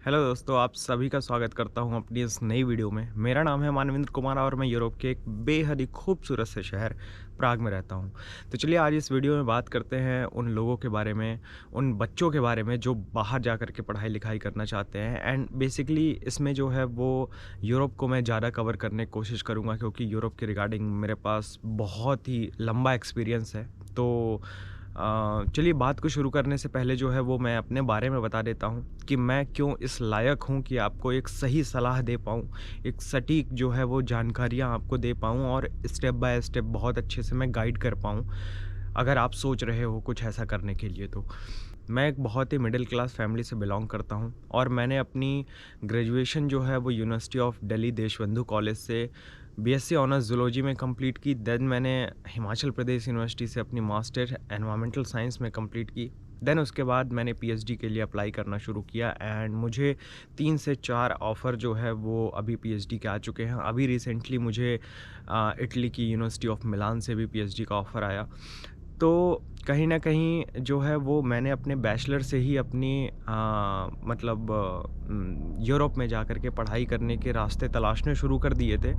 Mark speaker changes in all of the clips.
Speaker 1: Hello दोस्तों, आप सभी का स्वागत करता हूं अपनी इस नई वीडियो में। मेरा नाम है मानवेंद्र कुमार और मैं यूरोप के एक बेहद ही खूबसूरत से शहर प्राग में रहता हूं। तो चलिए आज इस वीडियो में बात करते हैं उन लोगों के बारे में, उन बच्चों के बारे में जो बाहर जा कर के पढ़ाई लिखाई करना चाहते हैं। एंड बेसिकली इसमें जो है वो यूरोप को मैं ज़्यादा कवर करने की कोशिश करूँगा, क्योंकि यूरोप के रिगार्डिंग मेरे पास बहुत ही लंबा एक्सपीरियंस है। तो चलिए बात को शुरू करने से पहले जो है वो मैं अपने बारे में बता देता हूँ कि मैं क्यों इस लायक हूँ कि आपको एक सही सलाह दे पाऊँ, एक सटीक जो है वो जानकारियाँ आपको दे पाऊँ और स्टेप बाय स्टेप बहुत अच्छे से मैं गाइड कर पाऊँ, अगर आप सोच रहे हो कुछ ऐसा करने के लिए तो। मैं एक बहुत ही मिडिल क्लास फैमिली से बिलॉन्ग करता हूँ और मैंने अपनी ग्रेजुएशन जो है वो university of Delhi Deshbandhu college से बीएससी ऑनर्स जूलॉजी में कंप्लीट की। देन मैंने हिमाचल प्रदेश यूनिवर्सिटी से अपनी मास्टर एनवायरमेंटल साइंस में कंप्लीट की। देन उसके बाद मैंने पीएचडी के लिए अप्लाई करना शुरू किया एंड मुझे 3 से 4 ऑफ़र जो है वो अभी पीएचडी के आ चुके हैं। अभी रिसेंटली मुझे इटली की यूनिवर्सिटी ऑफ मिलान से भी पीएचडी का ऑफ़र आया। तो कहीं न कहीं जो है वो मैंने अपने बैचलर से ही अपनी मतलब यूरोप में जा कर के पढ़ाई करने के रास्ते तलाशने शुरू कर दिए थे।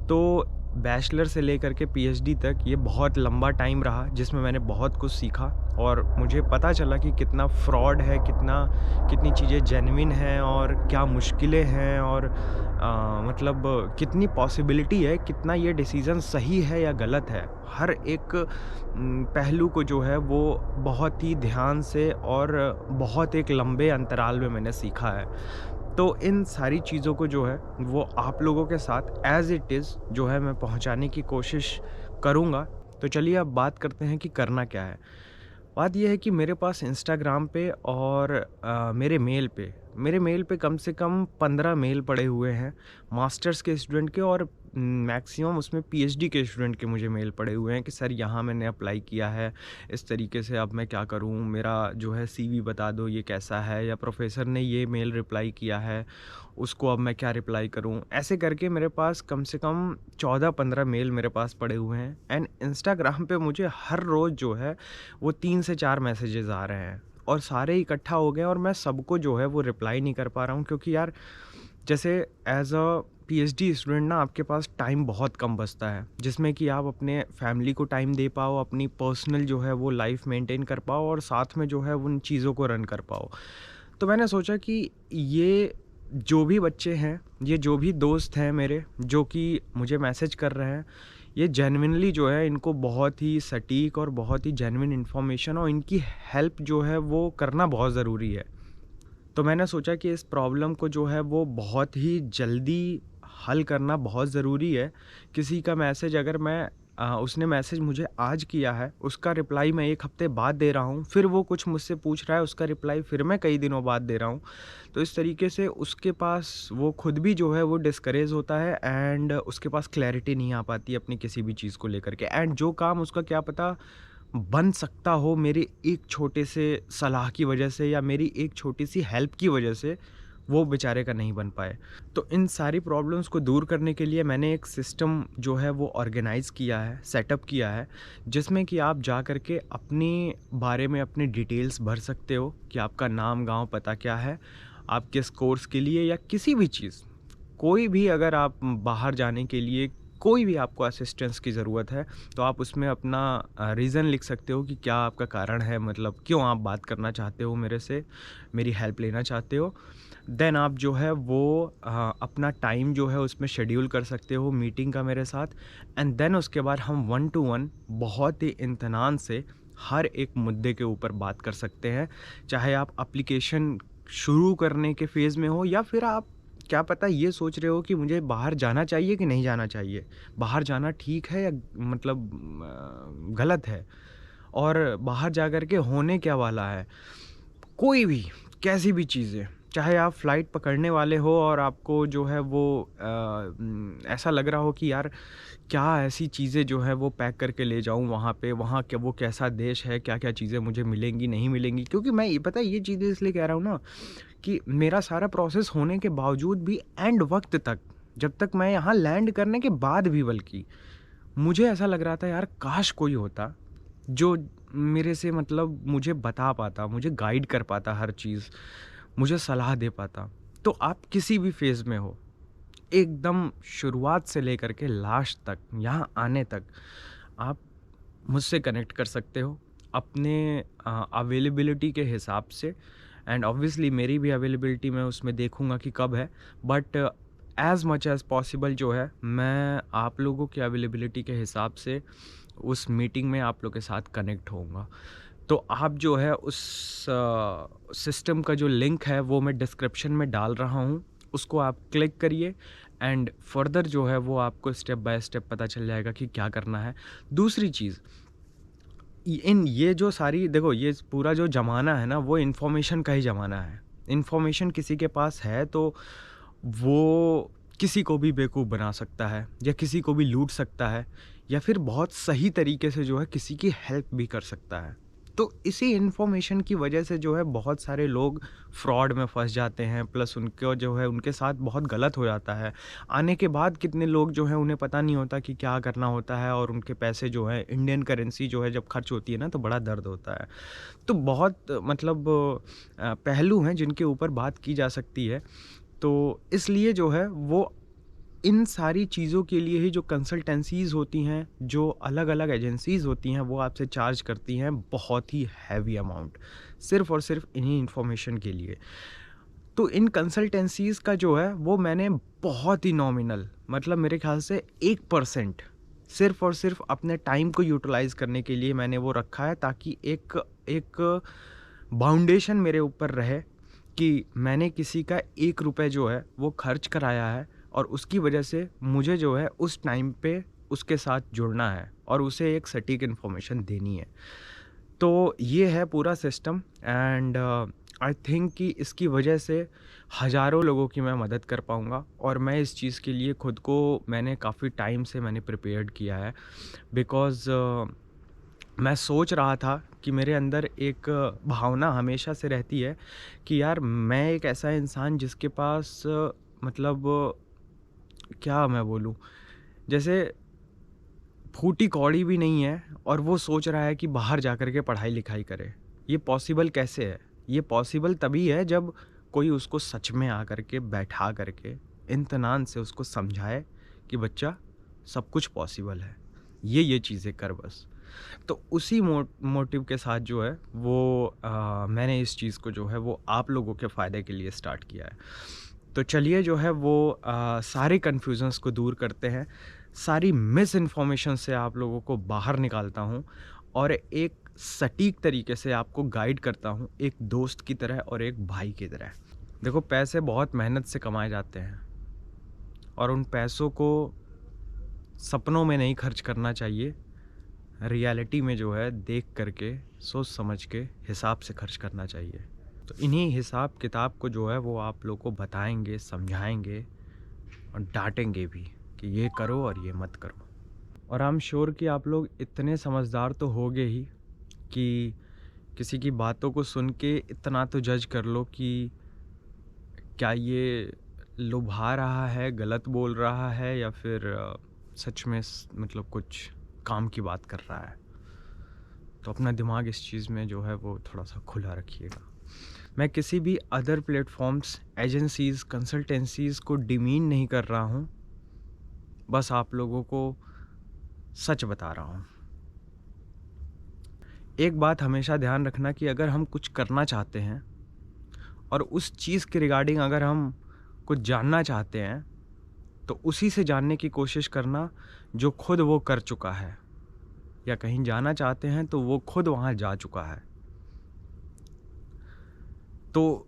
Speaker 1: तो बैचलर से लेकर के पीएचडी तक ये बहुत लंबा टाइम रहा जिसमें मैंने बहुत कुछ सीखा और मुझे पता चला कि कितना फ्रॉड है, कितनी चीज़ें जेन्युइन हैं और क्या मुश्किलें हैं और मतलब कितनी पॉसिबिलिटी है, कितना ये डिसीज़न सही है या गलत है। हर एक पहलू को जो है वो बहुत ही ध्यान से और बहुत एक लंबे अंतराल में मैंने सीखा है। तो इन सारी चीज़ों को जो है वो आप लोगों के साथ एज़ इट इज़ जो है मैं पहुँचाने की कोशिश करूँगा। तो चलिए अब बात करते हैं कि करना क्या है। बात ये है कि मेरे पास इंस्टाग्राम पे और मेरे मेल पे कम से कम 15 मेल पड़े हुए हैं मास्टर्स के स्टूडेंट के और मैक्सिमम उसमें पीएचडी के स्टूडेंट के मुझे मेल पड़े हुए हैं कि सर यहाँ मैंने अप्लाई किया है, इस तरीके से अब मैं क्या करूँ? मेरा जो है सीवी बता दो ये कैसा है, या प्रोफ़ेसर ने ये मेल रिप्लाई किया है, उसको अब मैं क्या रिप्लाई करूँ? ऐसे करके मेरे पास कम से कम 14-15 मेल मेरे पास पड़े हुए हैं एंड इंस्टाग्राम पे मुझे हर रोज़ जो है वो 3 से 4 मैसेजेस आ रहे हैं और सारे इकट्ठा हो गए और मैं सबको जो है वो रिप्लाई नहीं कर पा रहा हूँ, क्योंकि यार जैसे एज़ अ पीएचडी स्टूडेंट ना आपके पास टाइम बहुत कम बचता है जिसमें कि आप अपने फैमिली को टाइम दे पाओ, अपनी पर्सनल जो है वो लाइफ मेंटेन कर पाओ और साथ में जो है उन चीज़ों को रन कर पाओ। तो मैंने सोचा कि ये जो भी बच्चे हैं, ये जो भी दोस्त हैं मेरे जो कि मुझे मैसेज कर रहे हैं, ये जेन्युइनली जो है इनको बहुत ही सटीक और बहुत ही जेन्युइन इन्फॉर्मेशन और इनकी हेल्प जो है वो करना बहुत ज़रूरी है। तो मैंने सोचा कि इस प्रॉब्लम को जो है वो बहुत ही जल्दी हल करना बहुत ज़रूरी है। किसी का मैसेज अगर मैं उसने मैसेज मुझे आज किया है, उसका रिप्लाई मैं 1 हफ़्ते बाद दे रहा हूँ, फिर वो कुछ मुझसे पूछ रहा है, उसका रिप्लाई फिर मैं कई दिनों बाद दे रहा हूँ। तो इस तरीके से उसके पास वो खुद भी जो है वो डिस्करेज होता है एंड उसके पास क्लैरिटी नहीं आ पाती अपनी किसी भी चीज़ को लेकर के एंड जो काम उसका क्या पता बन सकता हो मेरी एक छोटे से सलाह की वजह से या मेरी एक छोटी सी हेल्प की वजह से, वो बेचारे का नहीं बन पाए। तो इन सारी प्रॉब्लम्स को दूर करने के लिए मैंने एक सिस्टम जो है वो ऑर्गेनाइज़ किया है, सेटअप किया है, जिसमें कि आप जा कर के अपने बारे में अपनी डिटेल्स भर सकते हो कि आपका नाम, गाँव, पता क्या है, आप किस कोर्स के लिए या किसी भी चीज़, कोई भी अगर आप बाहर जाने के लिए कोई भी आपको असिस्टेंस की ज़रूरत है, तो आप उसमें अपना रीज़न लिख सकते हो कि क्या आपका कारण है, मतलब क्यों आप बात करना चाहते हो मेरे से, मेरी हेल्प लेना चाहते हो। देन आप जो है वो अपना टाइम जो है उसमें शेड्यूल कर सकते हो मीटिंग का मेरे साथ एंड देन उसके बाद हम 1 टू 1 बहुत ही इत्मीनान से हर एक मुद्दे के ऊपर बात कर सकते हैं। चाहे आप एप्लीकेशन शुरू करने के फ़ेज़ में हो या फिर आप क्या पता ये सोच रहे हो कि मुझे बाहर जाना चाहिए कि नहीं जाना चाहिए? बाहर जाना ठीक है या मतलब गलत है? और बाहर जा कर के होने क्या वाला है? कोई भी, कैसी भी चीज़ें, चाहे आप फ़्लाइट पकड़ने वाले हो और आपको जो है वो ऐसा लग रहा हो कि यार क्या ऐसी चीज़ें जो है वो पैक करके ले जाऊँ वहाँ पे, वहाँ क्या वो कैसा देश है, क्या-क्या चीज़ें मुझे मिलेंगी, नहीं मिलेंगी? क्योंकि मैं ये पता है ये चीज़ें इसलिए कह रहा हूँ ना कि मेरा सारा प्रोसेस होने के बावजूद भी एंड वक़्त तक, जब तक मैं यहाँ लैंड करने के बाद भी बल्कि, मुझे ऐसा लग रहा था यार काश कोई होता, जो मेरे से मतलब मुझे बता पाता, मुझे गाइड कर पाता हर चीज़। मुझे सलाह दे पाता। तो आप किसी भी फ़ेज़ में हो, एकदम शुरुआत से लेकर के लास्ट तक, यहाँ आने तक, आप मुझसे कनेक्ट कर सकते हो अपने अवेलेबिलिटी के हिसाब से। एंड ऑब्वियसली मेरी भी अवेलेबिलिटी मैं उसमें देखूँगा कि कब है, but as much as possible जो है मैं आप लोगों की अवेलेबिलिटी के हिसाब से उस मीटिंग में आप लोग के साथ कनेक्ट होऊंगा। तो आप जो है उस सिस्टम का जो लिंक है वो मैं डिस्क्रिप्शन में डाल रहा हूँ, उसको आप क्लिक करिए एंड फर्दर जो है वो आपको स्टेप बाय स्टेप पता चल जाएगा कि क्या करना है। दूसरी चीज़, इन ये जो सारी देखो, ये पूरा जो ज़माना है ना, वो इन्फॉर्मेशन का ही ज़माना है। इन्फॉर्मेशन किसी के पास है तो वो किसी को भी बेवकूफ़ बना सकता है या किसी को भी लूट सकता है, या फिर बहुत सही तरीके से जो है किसी की हेल्प भी कर सकता है। तो इसी इन्फॉर्मेशन की वजह से जो है बहुत सारे लोग फ्रॉड में फंस जाते हैं, प्लस उनको जो है उनके साथ बहुत गलत हो जाता है। आने के बाद कितने लोग जो हैं उन्हें पता नहीं होता कि क्या करना होता है, और उनके पैसे जो है इंडियन करेंसी जो है जब खर्च होती है ना तो बड़ा दर्द होता है। तो बहुत मतलब पहलू हैं जिनके ऊपर बात की जा सकती है। तो इसलिए जो है वो इन सारी चीज़ों के लिए ही जो कंसल्टेंसीज़ होती हैं, जो अलग-अलग एजेंसीज़ होती हैं, वो आपसे चार्ज करती हैं बहुत ही हैवी अमाउंट, सिर्फ़ और सिर्फ़ इन्हीं इन्फॉर्मेशन के लिए। तो इन कंसल्टेंसीज़ का जो है वो मैंने बहुत ही नॉमिनल, मतलब मेरे ख़्याल से 1% सिर्फ़ और सिर्फ़ अपने टाइम को यूटिलाइज़ करने के लिए मैंने वो रखा है, ताकि एक एक बाउंडेशन मेरे ऊपर रहे कि मैंने किसी का 1 रुपए जो है वो खर्च कराया है, और उसकी वजह से मुझे जो है उस टाइम पे उसके साथ जुड़ना है और उसे एक सटीक इन्फॉर्मेशन देनी है। तो ये है पूरा सिस्टम, एंड आई थिंक कि इसकी वजह से हज़ारों लोगों की मैं मदद कर पाऊँगा, और मैं इस चीज़ के लिए खुद को मैंने काफ़ी टाइम से मैंने प्रिपेयर्ड किया है। बिकॉज़ मैं सोच रहा था कि मेरे अंदर एक भावना हमेशा से रहती है कि यार मैं एक ऐसा इंसान जिसके पास मतलब क्या मैं बोलूँ, जैसे फूटी कौड़ी भी नहीं है, और वो सोच रहा है कि बाहर जा कर के पढ़ाई-लिखाई करे। ये पॉसिबल कैसे है? ये पॉसिबल तभी है जब कोई उसको सच में आकर के बैठा करके इत्मीनान से उसको समझाए कि बच्चा सब कुछ पॉसिबल है। ये चीज़ें कर बस। तो उसी मोटिव के साथ जो है वो मैंने इस चीज़ को जो है वो आप लोगों के फ़ायदे के लिए स्टार्ट किया है। तो चलिए जो है वो सारे कन्फ्यूज़न्स को दूर करते हैं, सारी मिस इन्फॉर्मेशन से आप लोगों को बाहर निकालता हूँ, और एक सटीक तरीके से आपको गाइड करता हूँ, एक दोस्त की तरह और एक भाई की तरह। देखो, पैसे बहुत मेहनत से कमाए जाते हैं, और उन पैसों को सपनों में नहीं खर्च करना चाहिए, रियलिटी में जो है देख करके, सोच समझ के, हिसाब से खर्च करना चाहिए। तो इन्हीं हिसाब किताब को जो है वो आप लोग को बताएंगे, समझाएंगे और डांटेंगे भी कि ये करो और ये मत करो। और आई एम श्योर कि आप लोग इतने समझदार तो होगे ही कि किसी की बातों को सुन के इतना तो जज कर लो कि क्या ये लुभा रहा है, गलत बोल रहा है, या फिर सच में मतलब कुछ काम की बात कर रहा है। तो अपना दिमाग इस चीज़ में जो है वो थोड़ा सा खुला रखिएगा। मैं किसी भी अदर प्लेटफॉर्म्स, एजेंसीज़, कंसल्टेंसीज़ को डिमीन नहीं कर रहा हूँ, बस आप लोगों को सच बता रहा हूँ। एक बात हमेशा ध्यान रखना कि अगर हम कुछ करना चाहते हैं और उस चीज़ के रिगार्डिंग अगर हम कुछ जानना चाहते हैं, तो उसी से जानने की कोशिश करना जो खुद वो कर चुका है, या कहीं जाना चाहते हैं तो वो खुद वहाँ जा चुका है। तो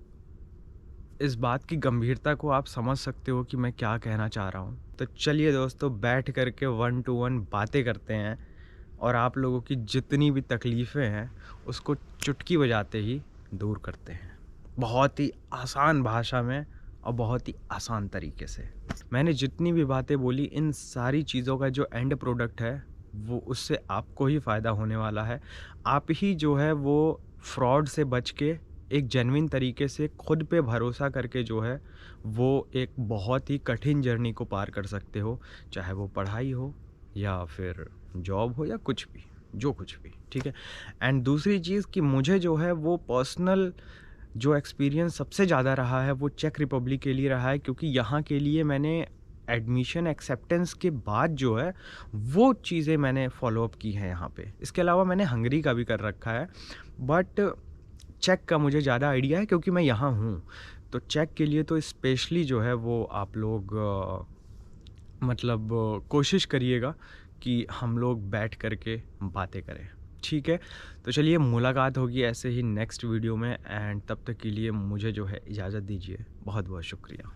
Speaker 1: इस बात की गंभीरता को आप समझ सकते हो कि मैं क्या कहना चाह रहा हूँ। तो चलिए दोस्तों, बैठ कर के 1 to 1 बातें करते हैं, और आप लोगों की जितनी भी तकलीफ़ें हैं उसको चुटकी बजाते ही दूर करते हैं, बहुत ही आसान भाषा में और बहुत ही आसान तरीके से। मैंने जितनी भी बातें बोली, इन सारी चीज़ों का जो एंड प्रोडक्ट है वो उससे आपको ही फ़ायदा होने वाला है। आप ही जो है वो फ्रॉड से बच के एक जेन्युइन तरीके से खुद पे भरोसा करके जो है वो एक बहुत ही कठिन जर्नी को पार कर सकते हो, चाहे वो पढ़ाई हो या फिर जॉब हो या कुछ भी, जो कुछ भी, ठीक है। एंड दूसरी चीज़ कि मुझे जो है वो पर्सनल जो एक्सपीरियंस सबसे ज़्यादा रहा है वो चेक रिपब्लिक के लिए रहा है, क्योंकि यहाँ के लिए मैंने एडमिशन एक्सेप्टेंस के बाद जो है वो चीज़ें मैंने फ़ॉलो अप की हैं यहाँ पे। इसके अलावा मैंने हंगरी का भी कर रखा है, बट चेक का मुझे ज़्यादा आइडिया है क्योंकि मैं यहाँ हूँ। तो चेक के लिए तो स्पेशली जो है वो आप लोग मतलब कोशिश करिएगा कि हम लोग बैठ कर के बातें करें, ठीक है? तो चलिए मुलाकात होगी ऐसे ही नेक्स्ट वीडियो में, एंड तब तक के लिए मुझे जो है इजाज़त दीजिए। बहुत-बहुत शुक्रिया।